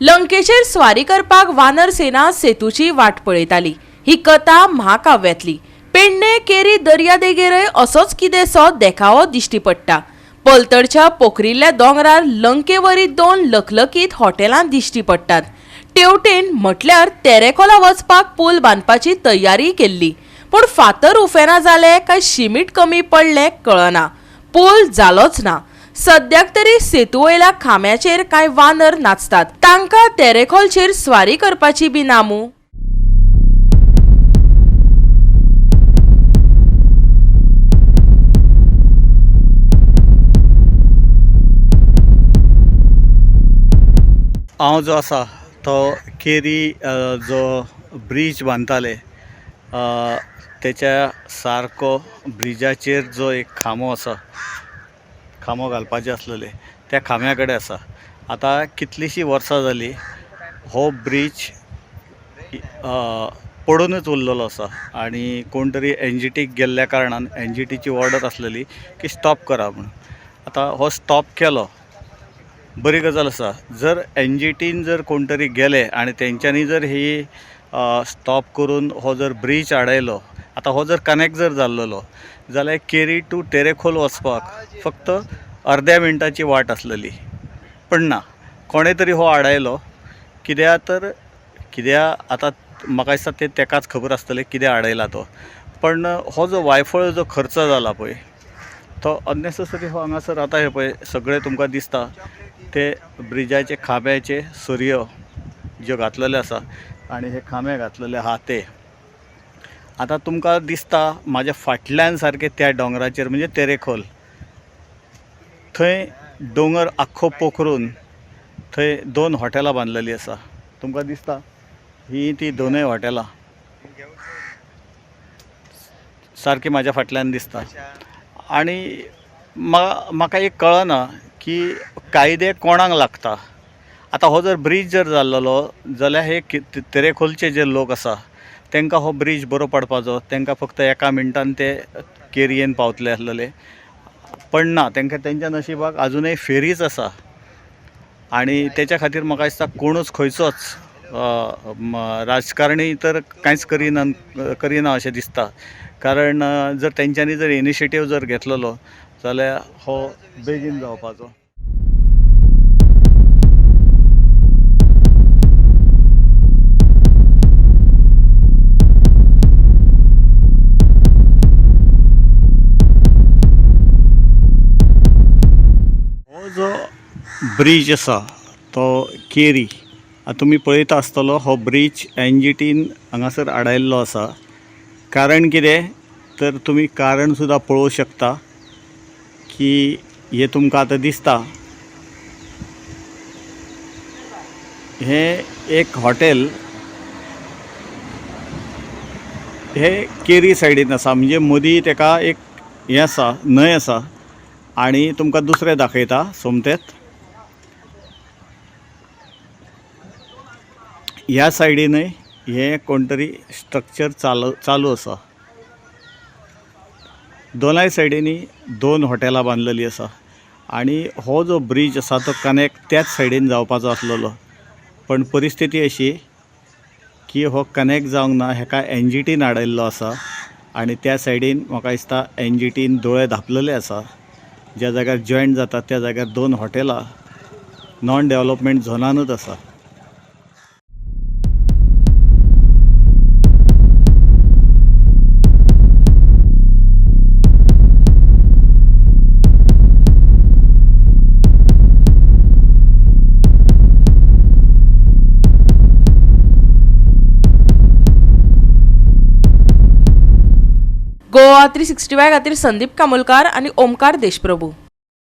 लंकेचेर स्वारी करपाक वानर सेना सेतूची वाट पळयताली। ही कथा महाकाव्यातली। पेडणे केरी दर्यादेगेरय असोच कितेंसो देखावो दिश्टी पडटा। पलतडच्या पोखरिल्ल्या दोंगरार लंकेवरी दोन लखलखीत हॉटेलां दिश्टी पडटात। तेवटेन म्हटल्यार तेरेखोला वचपाक पूल बांदपाची तयारी केल्ली, पण फातर उफेना जाले काय शिमीट कमी पडले कळना। पूल जालोच ना। सद्याक तरी सेतू वयल्या खांब्याचेर काय वानर नाचतात। तांकां तेरेखोलचेर स्वारी करपाची बी नामू। हांव जो आसा तो केरी जो ब्रिज बांदताले तेच्या सारको ब्रिजाचेर जो एक खांबो आसा, खांबो घालपाचे आसलेले त्या खांब्या कडेन आसा। आतां कितलीशीं वर्सां जालीं हो ब्रिज पडूनच उरलेलो आसा आनी कोण तरी NGTक गेल्ल्या कारणान NGTची ऑर्डर आसलेली की स्टॉप करा म्हणून। आतां हो स्टॉप केलो, बरी गजाल आसा। जर NGTन जर कोण तरी गेले आनी तेंच्यांनी जर ही स्टॉप करून हो जर ब्रिज आडयलो, आतां हो जर कनेक्ट जर जाल्लो जाल्यार केरी टू तेरेखोल वचपाक फक्त अर्द्या मिनटाची वाट आसलेली, पण ना, कोणे तरी हो आडयलो। कित्याक आतां म्हाका दिसता ते तेकाच खबर आसतलें कित्याक आडयला तो, पण हो जो वायफळ जो खर्च जाला पळय तो अननेसेसरी हो हांगासर आतां हे पळय सगळे तुमकां दिसता ते ब्रिजाचे खांब्याचे सरयो ज्यो घातलेले आसा आनी हे खांबे घातलेले आहा ते। आतां तुमकां दिसता म्हाज्या फाटल्यान सारके त्या दोंगराचेर म्हणजे तेरेखोल थंय दोंगर आख्खो पोखरून थंय दोन हॉटेलां बांदलेलीं आसा। तुमकां दिसता ही ती दोनूय हॉटेलां सारकी म्हाज्या फाटल्यान दिसता। आनी म्हाका एक कळना की कायदे कोणाक लागता। आतां हो जर ब्रिज जर जाल्लो जाल्यार हे तेरेखोलचे जे लोक आसा तांकां हो ब्रिज बरो पडपाचो, तांकां फक्त एका मिनटान ते केरयेन पावतले आसलेले, पण ना, तांकां तेंच्या नशिबाक अजुनूय फेरीच आसा। आनी तेच्या खातीर म्हाका दिसता कोणूच खंयचोच राजकारणी तर कांयच करिना अशें दिसता, कारण जर तेंच्यांनी जर इनिशिएटीव जर घेतलेलो जाल्यार हो बेगीन जावपाचो। हो जो ब्रिज आसा तो केरी, तुमी पळयता आसतलो हो ब्रिज NGTन हांगासर आडयल्लो आसा। कारण कितें तर तुमी कारण सुद्दां पळोवंक शकता की हे तुमकां आतां दिसता हे एक हॉटेल हे केरी सायडीन आसा, म्हणजे मदीं तेका एक हें आसा, न्हंय आसा। आनी तुमकां दुसरें दाखयता सोमतेंच ह्या सायडीनय हे कोण तरी स्ट्रक्चर चालू आसा। दोनाय सायडीनी दोन हॉटेलां बांदलेलीं आसा आनी हो जो ब्रिज आसा तो कनेक्ट त्याच सायडीन जावपाचो आसलेलो, पण परिस्थिती अशी की हो कनेक्ट जावंक ना, हेका NGTन आडयल्लो आसा। आनी त्या सायडीन म्हाका दिसता NGTन दोळे धापलेले आसा। ज्या जाग्यार जॉयंट जाता त्या जाग्यार दोन हॉटेलां नॉन डेव्हलपमेंट झोनानूच आसा। गोवा 365 खातीर संदीप कामोलकार आनी ओमकार देशप्रभू।